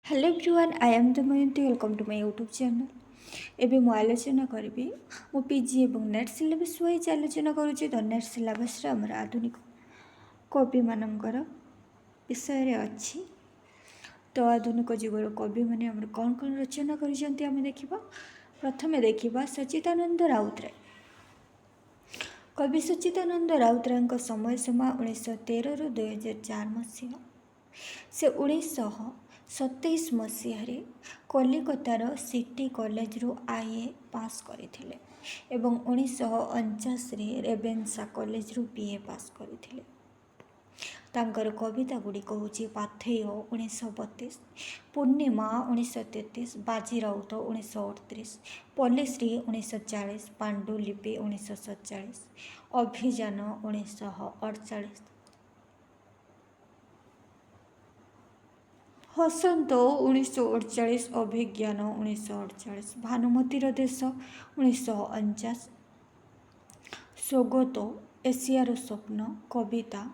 Hello everyone, I am Damayanti. Welcome to my YouTube channel. एबे मु आलोचना करी मो पीजी और नेट सिलेबस वाइज आलोचना करुच्ची। तो नेट सिलेबस आमर आधुनिक कवि मानकर विषय अच्छी। तो आधुनिक जुगर कवि मैंने कौन कौन रचना करें देखा। प्रथम देखा सच्चिदानंद राउतराय। कवि सच्चिदानंद राउतराय समय सीमा 1913 ରୁ 2004 मसीहा। से 1927 मसीह कलिकतार सिटी कॉलेज रु आईए पास करथिले एवं 1949 रेवेन्सा कॉलेज रु बीए पास करथिले। तांकर कविता गुड़िक हूँ पाथेय 1932, पूर्णिमा 1933, बाजी राउत 1938, पल्लीश्री 1940, पांडुलिपि 1947, अभियान 1948, हसंत 1948, अभिज्ञान 1948, भानुमतीर देश 1949, स्वगत एशियार स्वप्न कविता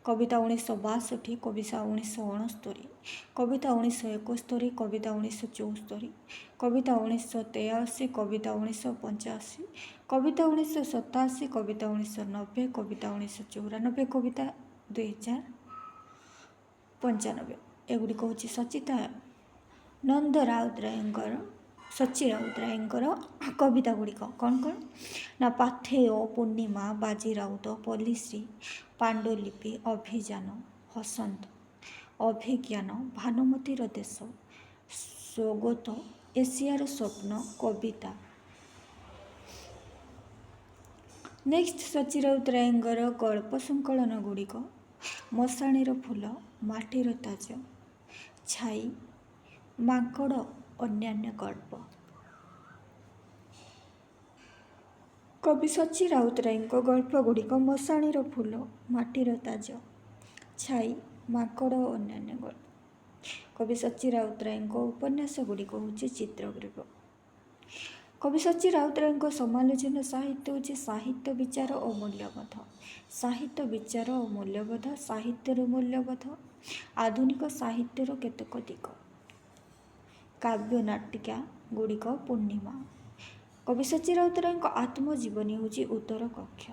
1962, कविता 1969, कविता 1971, कविता 1974, कविता 1983, कविता 1985, कविता 1987, कविता 1990, कविता 1994, कविता 2095। एगुड़ी हूँ सच्चिदानंद राउतरायଙ୍କର सच्ची राउतरायଙ୍କର कविता गुड़िक कौन कौन ना पाथेय, पूर्णिमा, बाजी राउत, पल्लीश्री, पांडुलिपि, अभियान, हसंत, अभिज्ञान, भानुमतीर देश, स्वगत एशियार स्वप्न कविता। नेक्स्ट सच्ची राउतरायଙ୍କର गल्प संकलन गुड़िक मशाणीर फूल, माटीर ताज, छाई, माकड़, अन्यान्य गल्प। कवि सच्ची राउतराय गल्प गुड़िक मशाणीर फूल, माटीर ताज, छाई, माकड़, अन्यान्य गल्प। कवि सच्ची राउतराय उपन्यास गुड़िक हूँ चित्रग्रीव। कवि सच्ची राउतराय समालोचना साहित्य हूँ साहित्य विचार और मूल्यबोध। साहित्य विचार और मूल्यबोध, साहित्यर मूल्यबोध, आधुनिक साहित्यर केतक दिग, काव्य नाटिका गुड़िक पूर्णिमा। कवि सच्ची राउतराय आत्मजीवनी हूँ उत्तर कक्ष।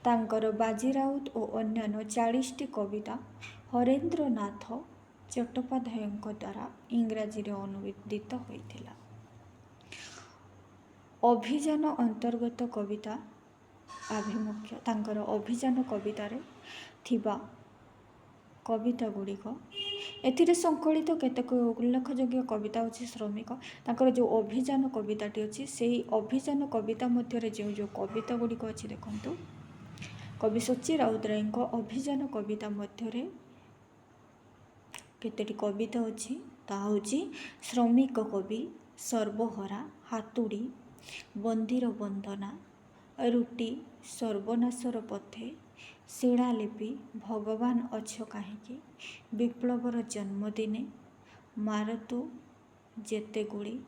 तांकर बाजी राउत और अन्यान्य 40टी कविता हरेन्द्रनाथ चट्टोपाध्याय द्वारा इंग्राजी रे अनुवादित होइथिला। अभियान अंतर्गत कविता आभिमुख्य। तांकर अभियान कवितार थिबा कविता गुड़िक एथिरे संकलित केतक उल्लेखयोग्य कविता होची श्रमिक। तांकर जो अभियान कविताटी अच्छी से अभियान कविता मध्य जो जो कविता गुड़िक अच्छी देखंतु। कवि सच्ची राउतराय अभियान कविता मध्य केतेटी कविता अच्छी ताहा होची श्रमिक कवि, सर्वहरा, हातुड़ी, बंदीर वंदना, रुटी, सर्वनाशर पथे, शिलालिपि, भगवान अछ काहींकी, विप्लवर जन्मदिने, मारतु जेते गुड़ी,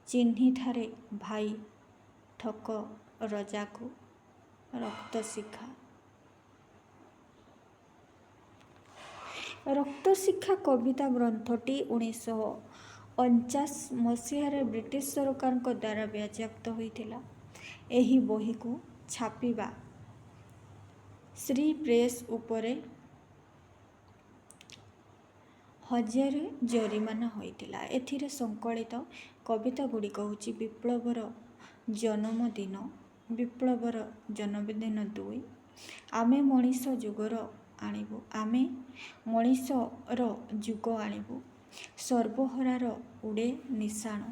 चिन्ही थारे भाई ठक रजाकू, रक्तशिखा। रक्तशिखा कविता ग्रंथटी 1949 मसीह ब्रिटिश सरकार द्वारा बाज्याप्त होइथिला। एही बही को छापिबा श्री प्रेस उपरे 1000 जरिमाना होइथिला। एथिरे संकलित कविता गुड़िक हूँ विप्लवर जन्मदिन, विप्लवर जन्मदिन 2, आमे मनीष जुगर आणिबु, आमे मनीषर जुग आणिबु, सर्वहरार उड़े निशाण,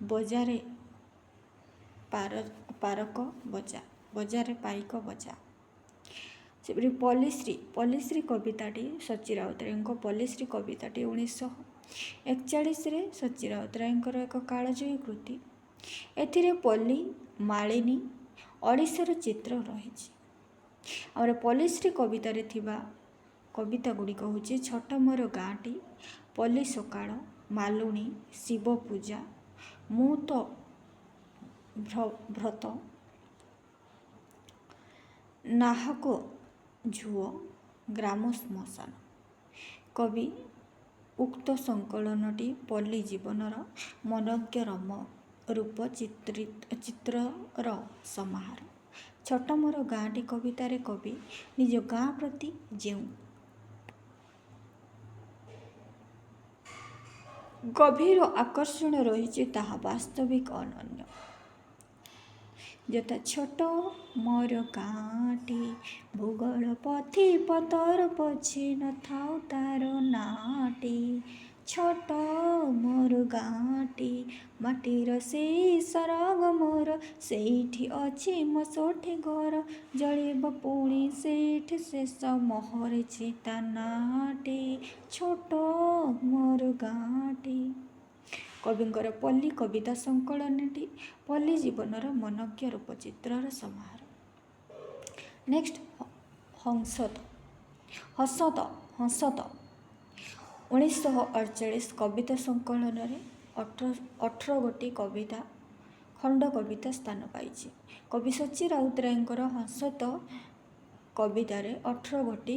बजारे पारक बजा, बजारे पाइक बजा। पल्लीश्री कविताटी सच्ची राउतराय पल्लीश्री कविताटी 1941 सच्ची राउतराय एक कालजयी कृति। एथिरे पल्ली, मालिनी, ओडिशार चित्र रही। आमर पल्लीश्री कवितारे थिबा कविता गुड़िक हूँ छठ मोर गाँटी, पल्ली सकाळ, मालुणी, शिव पूजा, मु तो भ्रत, नाहक ଝୁଅ ଗ୍ରାମ ଶ୍ମଶାନ। କବି ଉକ୍ତ ସଂକଳନଟି ପଲ୍ଲୀ ଜୀବନର ମନୋଜ୍ଞ ରୂପ ଚିତ୍ରର ସମାହାର। ଛୋଟ ମୋର ଗାଁଟି କବିତାରେ କବି ନିଜ ଗାଁ ପ୍ରତି ଯେଉଁ ଗଭୀର ଆକର୍ଷଣ ରହିଛି ତାହା ବାସ୍ତବିକ ଅନନ୍ୟ। ଯଥା ଛୋଟ ମୋର ଗାଁଟି ଭୂଗୋଳ ପଥି ପତର ପଛେ ନଥାଉ ତାର ନାଁଟି। ଛୋଟ ମୋର ଗାଁଟି ମାଟିର ସେଇ ସରଗ ମୋର, ସେଇଠି ଅଛି ମୋ ଷୋଠି ଘର, ଜଳିବ ପୁଣି ସେଇଠି ଶେଷ ମହରିଛି ତା ନାଁଟି। ଛୋଟ ମୋର ଗାଁଟି। କବିଙ୍କର ପଲ୍ଲୀ କବିତା ସଂକଳନଟି ପଲ୍ଲୀ ଜୀବନର ମନୋଜ୍ଞ ରୂପ ଚିତ୍ରର ସମାହାର। ନେକ୍ସଟ ହସତ 1948 କବିତା ସଂକଳନରେ 18 ଗୋଟି ଖଣ୍ଡ କବିତା ସ୍ଥାନ ପାଇଛି। କବି ସଚ୍ଚି ରାଉତରାୟଙ୍କର ହସତ କବିତାରେ 18 ଗୋଟି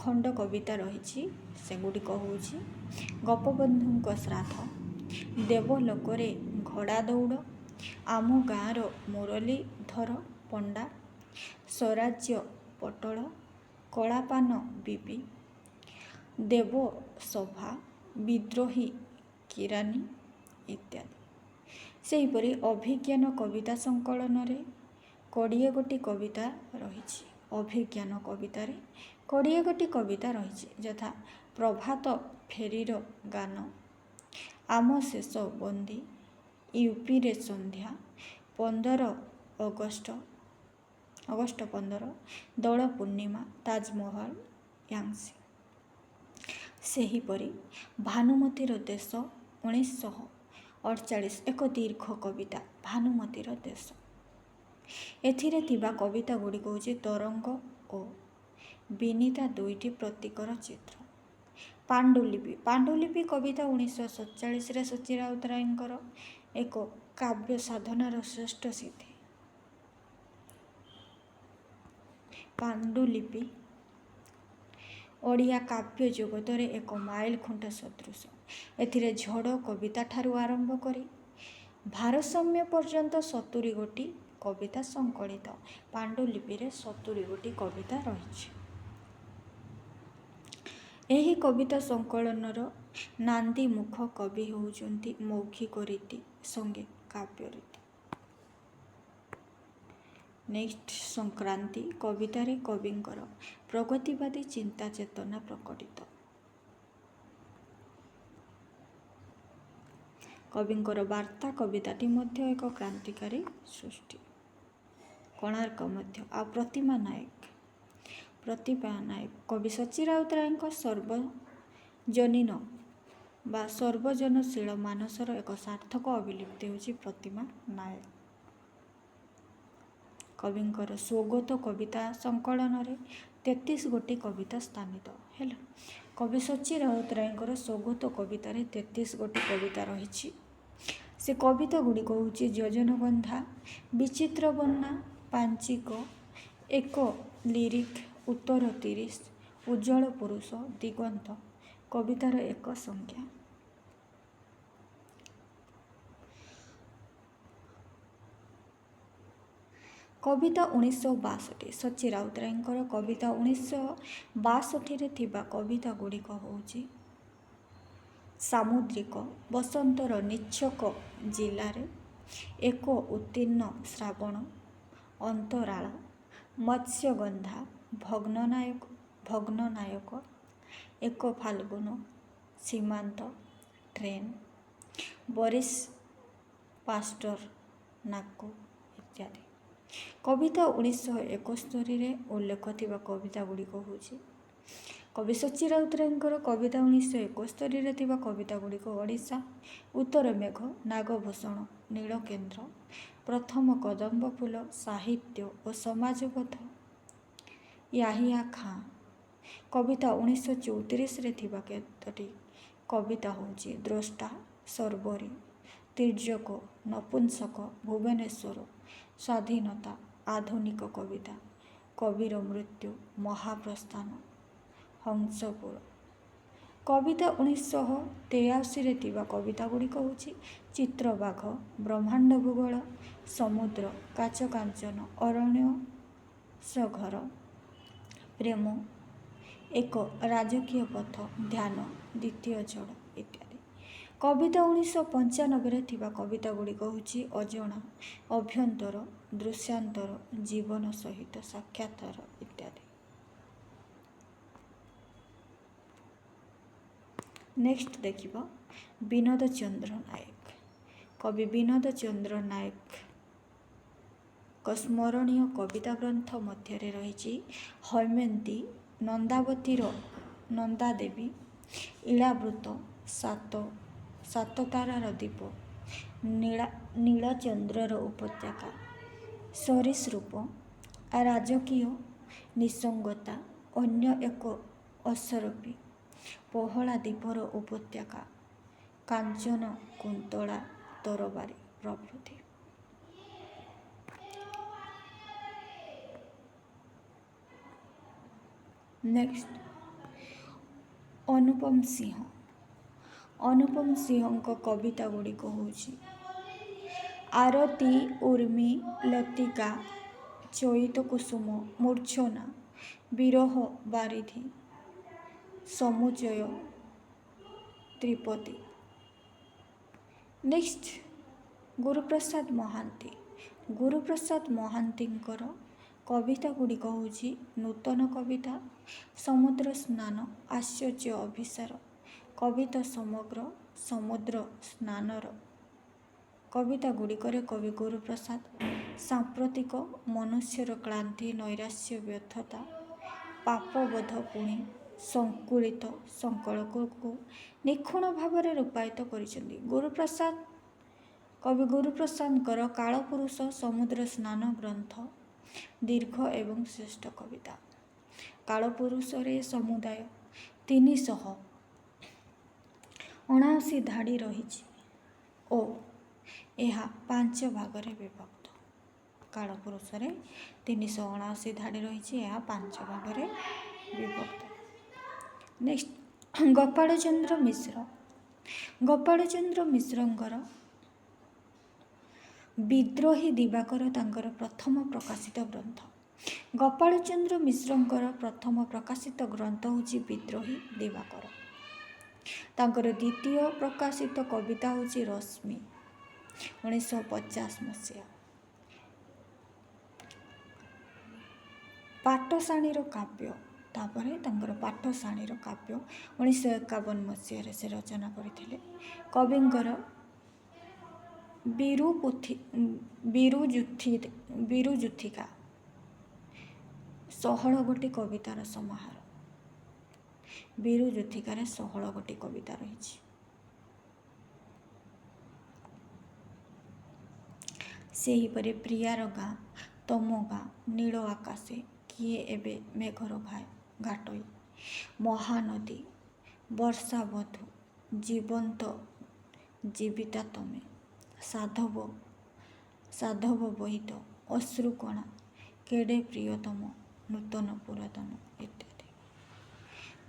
ଖଣ୍ଡ କବିତା ରହିଛି। ସେଗୁଡ଼ିକ ହେଉଛି ଗୋପବନ୍ଧୁଙ୍କ ଶ୍ରାଦ୍ଧ, ଦେବଲୋକରେ ଘୋଡ଼ା ଦୌଡ଼, ଆମ ଗାଁର ମୁରଲୀଧର ପଣ୍ଡା, ସ୍ୱରାଜ୍ୟ ପୋଟଳ, କଳାପାନ ବିବି, ଦେବସଭା, ବିଦ୍ରୋହୀ କିରାନୀ ଇତ୍ୟାଦି। ସେହିପରି ଅଭିଜ୍ଞାନ କବିତା ସଂକଳନରେ 20 ଗୋଟି କବିତା ରହିଛି। ଅଭିଜ୍ଞାନ କବିତାରେ 20 ଗୋଟି କବିତା ରହିଛି, ଯଥା ପ୍ରଭାତ ଫେରିର ଗାନ, ଆମ ଶେଷ ବନ୍ଦୀ, ୟୁପିରେ ସନ୍ଧ୍ୟା, 15 ଅଗଷ୍ଟ 15, ଦୋଳ ପୂର୍ଣ୍ଣିମା, ତାଜମହଲ, ୟାଂସି। ସେହିପରି ଭାନୁମତୀର ଦେଶ 1948 ଏକ ଦୀର୍ଘ କବିତା ଭାନୁମତୀର ଦେଶ। ଏଥିରେ ଥିବା କବିତା ଗୁଡ଼ିକ ହେଉଛି ତରଙ୍ଗ ଓ ବିନିତା ଦୁଇଟି ପ୍ରତୀକର ଚିତ୍ର। ପାଣ୍ଡୁଲିପି କବିତା 1947ରେ ସଚ୍ଚି ରାଉତରାୟଙ୍କର ଏକ କାବ୍ୟ ସାଧନାର ଶ୍ରେଷ୍ଠ ସିଦ୍ଧି। ପାଣ୍ଡୁଲିପି ଓଡ଼ିଆ କାବ୍ୟ ଜଗତରେ ଏକ ମାଇଲ ଖୁଣ୍ଟ ସଦୃଶ। ଏଥିରେ ଝଡ଼ କବିତା ଠାରୁ ଆରମ୍ଭ କରି ଭାରସାମ୍ୟ ପର୍ଯ୍ୟନ୍ତ 70 ଗୋଟି କବିତା ସଂକଳିତ। ପାଣ୍ଡୁଲିପିରେ 70 ଗୋଟି କବିତା ରହିଛି। ଏହି କବିତା ସଂକଳନର ନାନ୍ଦୀମୁଖ କବି ହେଉଛନ୍ତି ମୌଖିକ ରୀତି ସଙ୍ଗେ କାବ୍ୟ ରୀତି। ନେକ୍ସଟ ସଂକ୍ରାନ୍ତି କବିତାରେ କବିଙ୍କର ପ୍ରଗତିବାଦୀ ଚିନ୍ତା ଚେତନା ପ୍ରକଟିତ। କବିଙ୍କର ବାର୍ତ୍ତା କବିତାଟି ମଧ୍ୟ ଏକ କ୍ରାନ୍ତିକାରୀ ସୃଷ୍ଟି। କୋଣାର୍କ ମଧ୍ୟ ଆଉ ପ୍ରତିଭା ନାୟକ କବି ସଚ୍ଚି ରାଉତରାୟଙ୍କ ସର୍ବଜନୀନ ବା ସର୍ବଜନଶୀଳ ମାନସର ଏକ ସାର୍ଥକ ଅଭିବ୍ୟକ୍ତି ହେଉଛି ପ୍ରତିମା ନାୟକ। କବିଙ୍କର ସ୍ୱଗତ କବିତା ସଂକଳନରେ 33 ଗୋଟି କବିତା ସ୍ଥାନିତ ହେଲା। କବି ସଚ୍ଚି ରାଉତରାୟଙ୍କର ସ୍ୱଗତ କବିତାରେ 33 ଗୋଟି କବିତା ରହିଛି। ସେ କବିତା ଗୁଡ଼ିକ ହେଉଛି ଯୋଜନଗନ୍ଧା, ବିଚିତ୍ର ବର୍ଣ୍ଣା, ପାଞ୍ଚିକ, ଏକ ଲିରିକ୍, ଉତ୍ତର 30, ଉଜ୍ଜ୍ୱଳ ପୁରୁଷ, ଦିଗନ୍ତ। କବିତାର ଏକ ସଂଖ୍ୟା। କବିତା 1962 ସଚ୍ଚି ରାଉତରାୟଙ୍କର କବିତା 1962ରେ ଥିବା କବିତା ଗୁଡ଼ିକ ହେଉଛି ସାମୁଦ୍ରିକ, ବସନ୍ତର ନିଚ୍ଛକ ଜିଲ୍ଲାରେ, ଏକ ଉତ୍ତୀର୍ଣ୍ଣ ଶ୍ରାବଣ, ଅନ୍ତରାଳ, ମତ୍ସ୍ୟଗନ୍ଧା, ଭଗ୍ନନାୟକ, ଏକ ଫାଲ୍ଗୁନ, ସୀମାନ୍ତ, ଟ୍ରେନ, ବୋରିସ୍ ପାଷ୍ଟର ନାକୁ ଇତ୍ୟାଦି। କବିତା 1971ରେ ଉଲ୍ଲେଖ ଥିବା କବିତା ଗୁଡ଼ିକ ହେଉଛି କବି ସଚ୍ଚି ରାଉତରାୟଙ୍କର କବିତା 1971ରେ ଥିବା କବିତା ଗୁଡ଼ିକ ଓଡ଼ିଶା, ଉତ୍ତର ମେଘ, ନାଗଭୂଷଣ, ନୀଳକେନ୍ଦ୍ର, ପ୍ରଥମ କଦମ୍ବ ଫୁଲ, ସାହିତ୍ୟ ଓ ସମାଜବୋଧ, ୟାହିଆ ଖାଁ। କବିତା 1934ରେ ଥିବା କେତୋଟି କବିତା ହେଉଛି ଦ୍ରଷ୍ଟା, ଶର୍ବରୀ, ତିର୍ଯ୍ୟକ, ନପୁଂସକ, ଭୁବନେଶ୍ୱର, ସ୍ୱାଧୀନତା, ଆଧୁନିକ କବିତା, କବିର ମୃତ୍ୟୁ, ମହାପ୍ରସ୍ଥାନ, ହଂସପୁର। କବିତା 1983ରେ ଥିବା କବିତା ଗୁଡ଼ିକ ହେଉଛି ଚିତ୍ରବାଘ, ବ୍ରହ୍ମାଣ୍ଡ ଭୂଗୋଳ, ସମୁଦ୍ର, କାଚ କାଞ୍ଚନ, ଅରଣ୍ୟ ଘର, ପ୍ରେମ, ଏକ ରାଜକୀୟ ପଥ, ଧ୍ୟାନ, ଦ୍ୱିତୀୟ ଝଡ଼ ଇତ୍ୟାଦି। କବିତା 1995ରେ ଥିବା କବିତା ଗୁଡ଼ିକ ହେଉଛି ଅଜଣା, ଅଭ୍ୟନ୍ତର, ଦୃଶ୍ୟାନ୍ତର, ଜୀବନ ସହିତ ସାକ୍ଷାତକାର ଇତ୍ୟାଦି। ନେକ୍ସଟ ଦେଖିବା ବିନୋଦ ଚନ୍ଦ୍ର ନାୟକ। କବି ବିନୋଦ ଚନ୍ଦ୍ର ନାୟକଙ୍କ ସ୍ମରଣୀୟ କବିତା ଗ୍ରନ୍ଥ ମଧ୍ୟରେ ରହିଛି ହୈମନ୍ତୀ, ନନ୍ଦାବତୀର ନନ୍ଦାଦେବୀ, ଇଳାବୃତ, ସାତତାରାର ଦ୍ୱୀପ, ନୀଳଚନ୍ଦ୍ରର ଉପତ୍ୟକା, ସରୀସୃପ, ରାଜକୀୟ ନିସଙ୍ଗତା, ଅନ୍ୟ ଏକ ଅସରପୀ, ପହଳା ଦ୍ୱୀପର ଉପତ୍ୟକା, କାଞ୍ଚନ କୁନ୍ତଳା ତରବାରୀ ପ୍ରଭୃତି। ନେକ୍ସଟ ଅନୁପମ ସିଂହ। ଅନୁପମ ସିଂହଙ୍କ କବିତା ଗୁଡ଼ିକ ହେଉଛି ଆରତି, ଉର୍ମି, ଲତିକା, ଚଇତ କୁସୁମ, ମୂର୍ଚ୍ଛନା, ବିରହ ବାରିଧି, ସମୁଚୟ, ତ୍ରିପଦୀ। ନେକ୍ସଟ ଗୁରୁପ୍ରସାଦ ମହାନ୍ତି। ଗୁରୁପ୍ରସାଦ ମହାନ୍ତିଙ୍କର କବିତା ଗୁଡ଼ିକ ହେଉଛି ନୂତନ କବିତା, ସମୁଦ୍ର ସ୍ନାନ, ଆଶ୍ଚର୍ଯ୍ୟ ଅଭିସାର, କବିତା ସମଗ୍ର, ସମୁଦ୍ର ସ୍ନାନର। କବିତା ଗୁଡ଼ିକରେ କବି ଗୁରୁପ୍ରସାଦ ସାମ୍ପ୍ରତିକ ମନୁଷ୍ୟର କ୍ଳାନ୍ତି, ନୈରାଶ୍ୟ, ବ୍ୟର୍ଥତା, ପାପବୋଧ ପୁଣି ସଂକୁଳିତ ସଂକଳକୁ ନିଖୁଣ ଭାବରେ ରୂପାୟିତ କରିଛନ୍ତି। କବି ଗୁରୁପ୍ରସାଦଙ୍କର କାଳପୁରୁଷ ସମୁଦ୍ର ସ୍ନାନ ଗ୍ରନ୍ଥ ଦୀର୍ଘ ଏବଂ ଶ୍ରେଷ୍ଠ କବିତା। କାଳପୁରୁଷରେ ସମୁଦାୟ 379 ଧାଡ଼ି ରହିଛି ଓ ଏହା 5 ଭାଗରେ ବିଭକ୍ତ। କାଳପୁରୁଷରେ 379 ଧାଡ଼ି ରହିଛି, ଏହା 5 ଭାଗରେ ବିଭକ୍ତ। ନେକ୍ସଟ ଗୋପାଳଚନ୍ଦ୍ର ମିଶ୍ର। ଗୋପାଳଚନ୍ଦ୍ର ମିଶ୍ରଙ୍କର ବିଦ୍ରୋହୀ ଦିବାକର ତାଙ୍କର ପ୍ରଥମ ପ୍ରକାଶିତ ଗ୍ରନ୍ଥ। ଗୋପାଳଚନ୍ଦ୍ର ମିଶ୍ରଙ୍କର ପ୍ରଥମ ପ୍ରକାଶିତ ଗ୍ରନ୍ଥ ହେଉଛି ବିଦ୍ରୋହୀ ଦିବାକର। ତାଙ୍କର ଦ୍ୱିତୀୟ ପ୍ରକାଶିତ କବିତା ହେଉଛି ରଶ୍ମି, 1950 ମସିହା। ପାଟଶାଣୀର କାବ୍ୟ, ତାପରେ ତାଙ୍କର ପାଟଶାଣୀର କାବ୍ୟ 1951 ମସିହାରେ ସେ ରଚନା କରିଥିଲେ। କବିଙ୍କର ବିରୁଯୁଥିକା 16 ଗୋଟି କବିତାର ସମାହାର। ବିରୁଯୁଥିକାରେ 16 ଗୋଟି କବିତା ରହିଛି। ସେହିପରି ପ୍ରିୟାର ଗାଁ, ତମ ଗାଁ, ନୀଳ ଆକାଶେ, କିଏ ଏବେ ମେଘର ଘାଟଇ, ମହାନଦୀ, ବର୍ଷାବଧୂ, ଜୀବନ୍ତ ଜୀବିତା ତମେ, ସାଧବ ବହିତ, ଅଶ୍ରୁକଣା, କେଡ଼େ ପ୍ରିୟତମ, ନୂତନ ପୁରାତନ ଇତ୍ୟାଦି।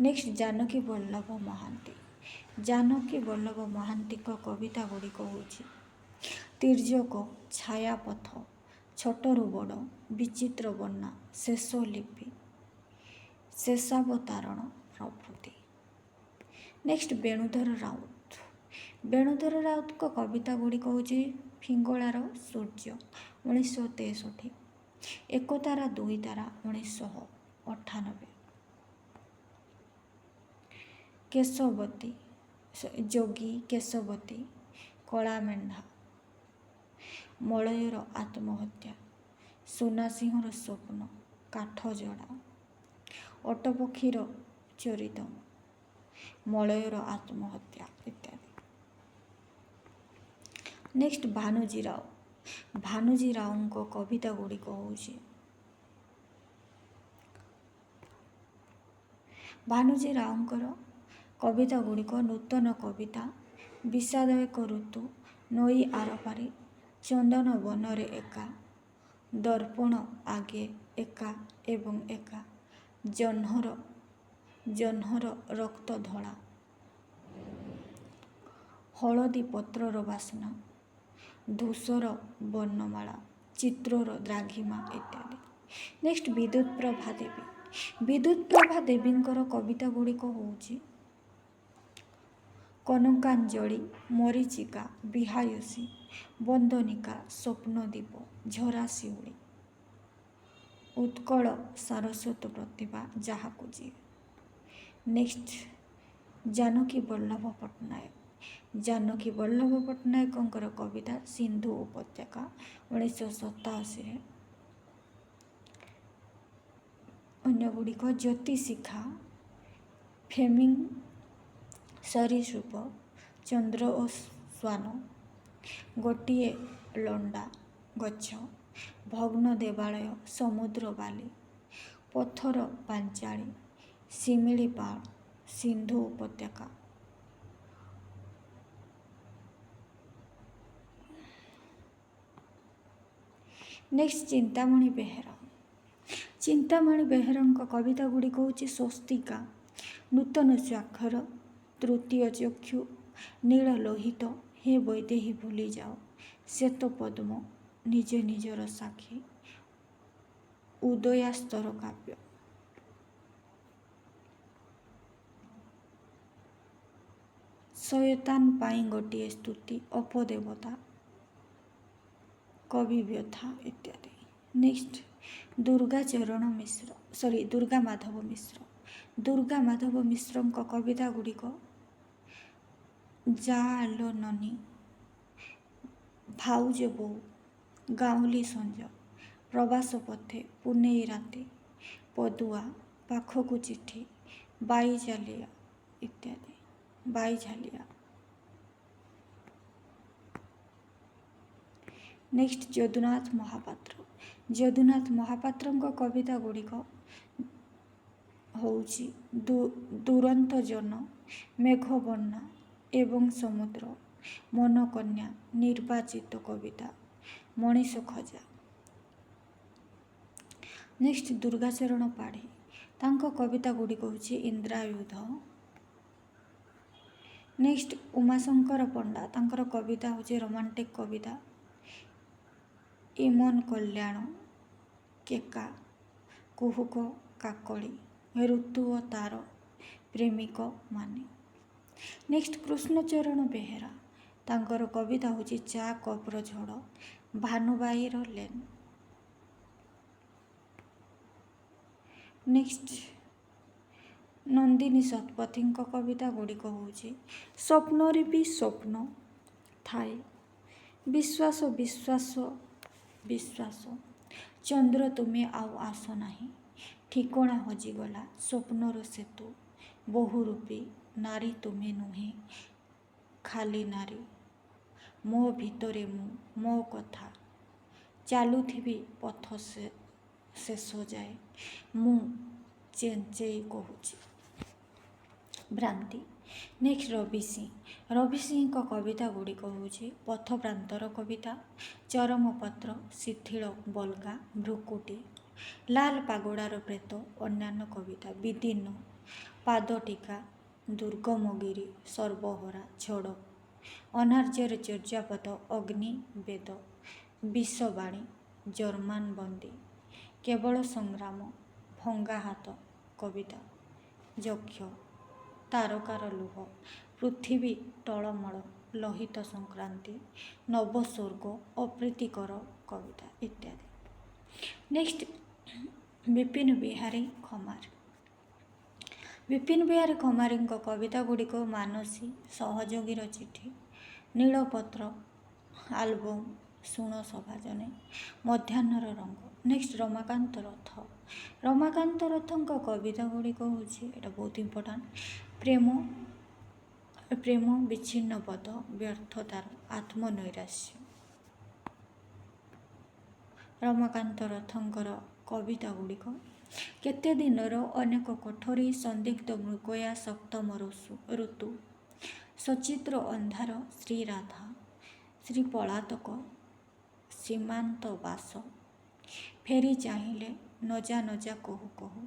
ନେକ୍ସଟ ଜାନକୀ ବଲ୍ଲଭ ମହାନ୍ତି। ଜାନକୀ ବଲ୍ଲଭ ମହାନ୍ତିଙ୍କ କବିତା ଗୁଡ଼ିକ ହେଉଛି ତିର୍ଯ୍ୟକ, ଛାୟାପଥ, ଛୋଟରୁ ବଡ଼, ବିଚିତ୍ର ବର୍ଣ୍ଣା, ଶେଷ ଲିପି, ଶେଷାବତାରଣ ପ୍ରଭୃତି। ନେକ୍ସଟ ବେଣୁଧର ରାଉତ। ବେଣୁଧର ରାଉତଙ୍କ କବିତା ଗୁଡ଼ିକ ହେଉଛି ଫିଙ୍ଗଳାର ସୂର୍ଯ୍ୟ, 1963, ଏକ ତାରା ଦୁଇ ତାରା, 1998, କେଶବତୀ, ଯୋଗୀ, କେଶବତୀ, କଳାମେଣ୍ଢା, ମଳୟର ଆତ୍ମହତ୍ୟା, ସୁନାସିଂହର ସ୍ୱପ୍ନ, କାଠଯୋଡ଼ା, ଓଟପକ୍ଷୀର ଚରିତ, ମଳୟର ଆତ୍ମହତ୍ୟା ଇତ୍ୟାଦି। ନେକ୍ସଟ ଭାନୁଜୀ ରାଓ। ଭାନୁଜୀ ରାଓଙ୍କ କବିତା ଗୁଡ଼ିକ ହେଉଛି ଭାନୁଜୀ ରାଓଙ୍କର କବିତା ଗୁଡ଼ିକ ନୂତନ କବିତା, ବିଷାଦ ଏକ ଋତୁ, ନଈ ଆରପାରି, ଚନ୍ଦନ ବନରେ ଏକା, ଦର୍ପଣ ଆଗେ ଏକା ଏବଂ ଏକା। ଜହ୍ନର ରକ୍ତ ଧଳା, ହଳଦୀ ପତ୍ରର ବାସ୍ନା, ଧୂସର ବର୍ଣ୍ଣମାଳା, ଚିତ୍ରର ଦ୍ରାଘିମା ଇତ୍ୟାଦି। ନେକ୍ସଟ ବିଦ୍ୟୁତ ପ୍ରଭା ଦେବୀ। ବିଦ୍ୟୁତ ପ୍ରଭା ଦେବୀଙ୍କର କବିତା ଗୁଡ଼ିକ ହେଉଛି କନକାଞ୍ଜଳି, ମରୀଚିକା, ବିହାୟସୀ, ବନ୍ଦନିକା, ସ୍ୱପ୍ନଦୀପ, ଝରା ଶିଉଳି, ଉତ୍କଳ ସାରସ୍ୱତ ପ୍ରତିଭା, ଯାହାକୁ ଯିଏ। ନେକ୍ସଟ ଜାନକୀ ବଲ୍ଲଭ ପଟ୍ଟନାୟକ। ଜାନକୀ ବଲ୍ଲଭ ପଟ୍ଟନାୟକଙ୍କର କବିତା ସିନ୍ଧୁ ଉପତ୍ୟକା 1987ରେ। ଅନ୍ୟଗୁଡ଼ିକ ଜ୍ୟୋତିଶିଖା, ଫେମିଙ୍ଗ, ସରୀସୃପ, ଚନ୍ଦ୍ର ଓ ଶ୍ୱାନ, ଗୋଟିଏ ଲଣ୍ଡା ଗଛ, ଭଗ୍ନ ଦେବାଳୟ, ସମୁଦ୍ର ବାଲି, ପଥର ପାଞ୍ଚାଳି, ଶିମିଳିପାଳ, ସିନ୍ଧୁ ଉପତ୍ୟକା। ନେକ୍ସଟ ଚିନ୍ତାମଣି ବେହେରା। ଚିନ୍ତାମଣି ବେହେରାଙ୍କ କବିତା ଗୁଡ଼ିକ ହେଉଛି ସ୍ୱସ୍ତିକା, ନୂତନ ସ୍ୱାକ୍ଷର, ତୃତୀୟ ଚକ୍ଷୁ, ନୀଳ ଲୋହିତ, ହେ ବୈଦେହୀ ଭୁଲିଯାଅ, ଶ୍ଵେତ ପଦ୍ମ, ନିଜ ନିଜର ସାକ୍ଷୀ, ଉଦୟାସ୍ତର କାବ୍ୟ। ଶୟତାନ ପାଇଁ ଗୋଟିଏ ସ୍ତୁତି, ଅପଦେବତା, କବି ବ୍ୟଥା ଇତ୍ୟାଦି। ନେକ୍ସଟ ଦୁର୍ଗା ମାଧବ ମିଶ୍ର। ଦୁର୍ଗା ମାଧବ ମିଶ୍ରଙ୍କ କବିତା ଗୁଡ଼ିକ ଜାଆଲୋ ନନୀ, ଭାଉଜ ବୋଉ, ଗାଉଁଲି ସଞ୍ଜ, ପ୍ରବାସ ପଥେ, ପୁନେଇ ରାତି, ପଦୁଆ, ପାଖକୁ ଚିଠି, ବାଇଝାଲିଆ ଇତ୍ୟାଦି। ବାଇଝାଲିଆ। ନେକ୍ସଟ ଯଦୁନାଥ ମହାପାତ୍ର। ଯଦୁନାଥ ମହାପାତ୍ରଙ୍କ କବିତା ଗୁଡ଼ିକ ହେଉଛି ଦୁରନ୍ତ ଜନ, ମେଘବର୍ଣ୍ଣା ଏବଂ ସମୁଦ୍ର, ମନକନ୍ୟା, ନିର୍ବାଚିତ କବିତା, ମଣିଷ ଖୋଜା। ନେକ୍ସଟ ଦୁର୍ଗାଚରଣ ପାଢ଼ୀ। ତାଙ୍କ କବିତା ଗୁଡ଼ିକ ହେଉଛି ଇନ୍ଦ୍ରାୟୁଧ। ନେକ୍ସଟ ଉମାଶଙ୍କର ପଣ୍ଡା। ତାଙ୍କର କବିତା ହେଉଛି ରୋମାଣ୍ଟିକ କବିତା, ଇମନ କଲ୍ୟାଣ, କେକା, କୁହୁକ କାକଳି, ଋତୁ ଓ ତାର ପ୍ରେମିକ ମାନେ। ନେକ୍ସଟ କୃଷ୍ଣଚରଣ ବେହେରା। ତାଙ୍କର କବିତା ହେଉଛି ଚା କପର ଝଡ଼, ଭାନୁବାଇର ଲେନ। ନେକ୍ସଟ ନନ୍ଦିନୀ ଶତପଥୀଙ୍କ କବିତା ଗୁଡ଼ିକ ହେଉଛି ସ୍ୱପ୍ନରେ ବି ସ୍ୱପ୍ନ ଥାଏ, ବିଶ୍ୱାସ ବିଶ୍ୱାସ ବିଶ୍ୱାସ, ଚନ୍ଦ୍ର ତୁମେ ଆଉ ଆସ ନାହିଁ, ଠିକଣା ହଜିଗଲା, ସ୍ୱପ୍ନର ସେତୁ, ବହୁରୂପୀ, ନାରୀ ତୁମେ ନୁହେଁ ଖାଲି ନାରୀ, ମୋ ଭିତରେ ମୁଁ, ମୋ କଥା, ଚାଲୁଥିବି ପଥ ଶେଷ ଯାଏ, ମୁଁ ଚେଞ୍ଚେଇ କହୁଛି। ଭ୍ରାନ୍ତି। ନେକ୍ସଟ ରବି ସିଂ। ରବି ସିଂଙ୍କ କବିତା ଗୁଡ଼ିକ ହେଉଛି ପଥପ୍ରାନ୍ତର କବିତା, ଚରମପତ୍ର, ଶିଥିଳ ବଲ୍ଗା, ଭ୍ରୁକୁଟି, ଲାଲ ପାଗୋଡ଼ାର ପ୍ରେତ, ଅନ୍ୟାନ୍ୟ କବିତା, ବିଦୀର୍ଣ୍ଣ, ପାଦଟୀକା, ଦୁର୍ଗମଗିରି, ସର୍ବହରା, ଝଡ଼, ଅନାର୍ଯ୍ୟରେ ଚର୍ଯ୍ୟାପଦ, ଅଗ୍ନି, ବେଦ, ବିଷବାଣୀ, ଜର୍ମାନ ବନ୍ଦୀ, କେବଳ ସଂଗ୍ରାମ, ଭଙ୍ଗା ହାତ କବିତା, ଯକ୍ଷ, ତାରକାର ଲୁହ, ପୃଥିବୀ ଟଳମଳ, ଲୋହିତ ସଂକ୍ରାନ୍ତି, ନବସ୍ୱର୍ଗ, ଅପ୍ରୀତିକର କବିତା ଇତ୍ୟାଦି। ନେକ୍ସଟ ବିପିନ ବିହାରୀ ଖମାର। ବିପିନ ବିହାରୀ ଖମାରଙ୍କ କବିତା ଗୁଡ଼ିକ ମାନସୀ, ସହଯୋଗୀର ଚିଠି, ନୀଳପତ୍ର, ଆଲବମ, ଶୁଣ ସଭାଜନେ, ମଧ୍ୟାହ୍ନର ରଙ୍ଗ। ନେକ୍ସଟ ରମାକାନ୍ତ ରଥ। ରମାକାନ୍ତ ରଥଙ୍କ କବିତା ଗୁଡ଼ିକ ହେଉଛି, ଏଇଟା ବହୁତ ଇମ୍ପୋର୍ଟାଣ୍ଟ, ପ୍ରେମ ବିଚ୍ଛିନ୍ନବଦ, ବ୍ୟର୍ଥତାର ଆତ୍ମନୈରାଶ୍ୟ। ରମାକାନ୍ତ ରଥଙ୍କର କବିତା ଗୁଡ଼ିକ କେତେ ଦିନର ଅନେକ କୋଠରୀ, ସନ୍ଦିଗ୍ଧ ମୃଗୟା, ସପ୍ତମ ଋତୁ, ସଚିତ୍ର ଅନ୍ଧାର, ଶ୍ରୀରାଧା, ଶ୍ରୀ ପଳାତକ, ସୀମାନ୍ତ ବାସ, ଫେରି ଚାହିଁଲେ, ନଜା ନଜା କହୁ କହୁ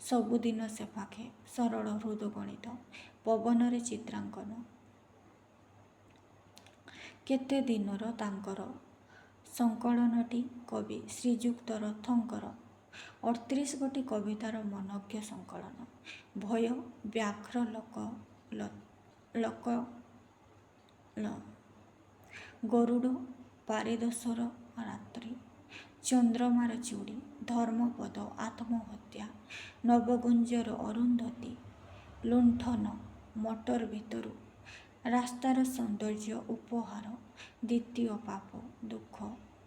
ସବୁଦିନ ସେ ପାଖେ ସରଳ ହୃଦ ଗଣିତ ପବନରେ ଚିତ୍ରାଙ୍କନ। କେତେ ଦିନର ତାଙ୍କର ସଂକଳନଟି କବି ଶ୍ରୀଯୁକ୍ତ ରଥଙ୍କର 38 ଗୋଟି କବିତାର ମନଜ୍ଞ ସଂକଳନ। ଭୟ ବ୍ୟାଘ୍ର ଗରୁଡ଼ ପାରିଦୋଷର ରାତ୍ରି, ଚନ୍ଦ୍ରମାର ଚୁଡ଼ି, ଧର୍ମପଦ ଆତ୍ମହତ୍ୟା, ନବଗୁଞ୍ଜର ଅରୁନ୍ଧତୀ, ଲୁଣ୍ଠନ, ମଟର ଭିତରୁ ରାସ୍ତାର ସୌନ୍ଦର୍ଯ୍ୟ ଉପହାର, ଦ୍ୱିତୀୟ ପାପ, ଦୁଃଖ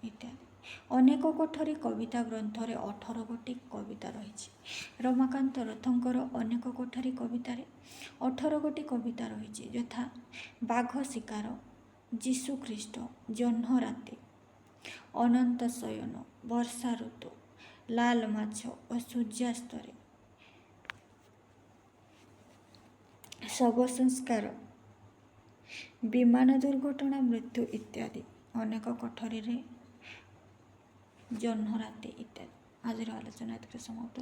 ଇତ୍ୟାଦି। ଅନେକ କୋଠରୀ କବିତା ଗ୍ରନ୍ଥରେ 18 ଗୋଟି କବିତା ରହିଛି। ରମାକାନ୍ତ ରଥଙ୍କର ଅନେକ କୋଠରୀ କବିତାରେ 18 ଗୋଟି କବିତା ରହିଛି, ଯଥା ବାଘ ଶିକାର, ଯୀଶୁଖ୍ରୀଷ୍ଟ, ଜହ୍ନ ରାତି, ଅନନ୍ତ ଶୟନ, ବର୍ଷା ଋତୁ, ଲାଲ ମାଛ ଓ ସୂର୍ଯ୍ୟାସ୍ତରେ, ଶବ ସଂସ୍କାର, ବିମାନ ଦୁର୍ଘଟଣା, ମୃତ୍ୟୁ ଇତ୍ୟାଦି। ଅନେକ କୋଠରୀରେ ଜହ୍ନ ରାତି ଇତ୍ୟାଦି। ଆଜିର ଆଲୋଚନା ଏଥିରେ ସମାପ୍ତ।